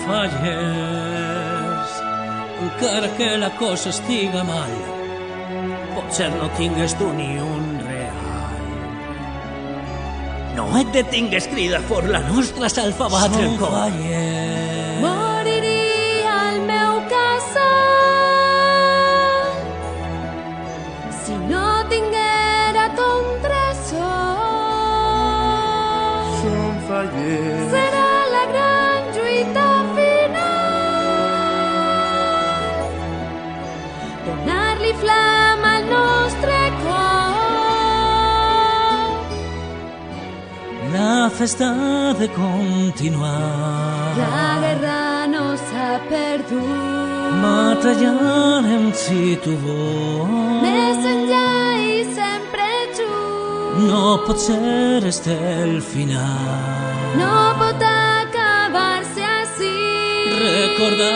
falles, encara que la cosa estiga mal, potser no tingues tu ni un real. No et detingues, crida fort, la nostra s'alfa batre el cor. Moriria al meu casal si no tinguera ton tresor. Som fallers. Serà la gran lluita final, donar-li flama al nostre cor. La festa ha de continuar. La guerra no s'ha perdut. Batallarem si tu vols. Més enllà i sempre junts. No pot ser este el final. No pot acabar-se així. Recorda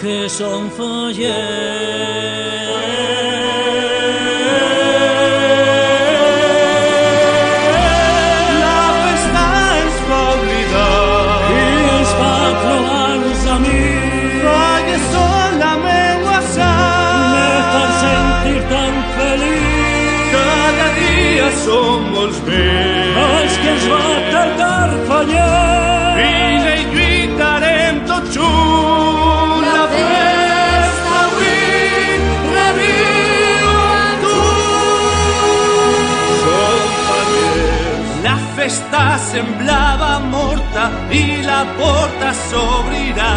que som fallers. Som molts més els que ens va tardar fallar. Vine i lluitarem tots junts. La festa avui reviu amb tu. Som fallers. La festa semblava morta i la porta s'obrirà,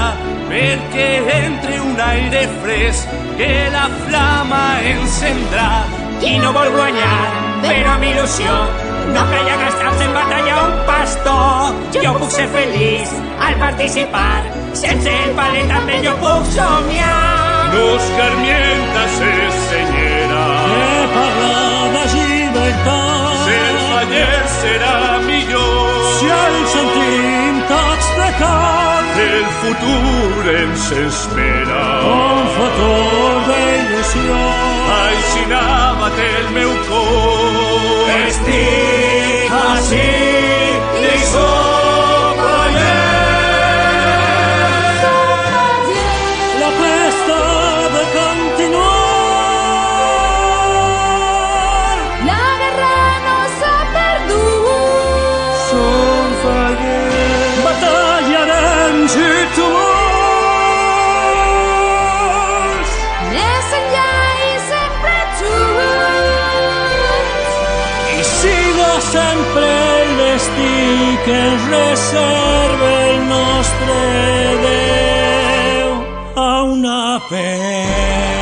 perquè entre un aire fresc que la flama encendrà. Qui no vol guanyar, però amb il·lusió, no calla gastar-se en batalla un pastor. Jo puc ser feliç al participar, sense el palet també jo puc somiar. No escarmienta ser senyera, Que parla de llibertat. ser faller serà millor. Si el sentim tots de cor, El futur ens espera. un futur d'il·lusió. Així bat el meu cor. Estic així i soc faller. La festa ha de continuar. La guerra no s'ha perdut. Som fallers. Batallarem si tu vols. Més enllà i sempre junts. I siga sempre el destí que ens reserva el nostre Déu a una pena.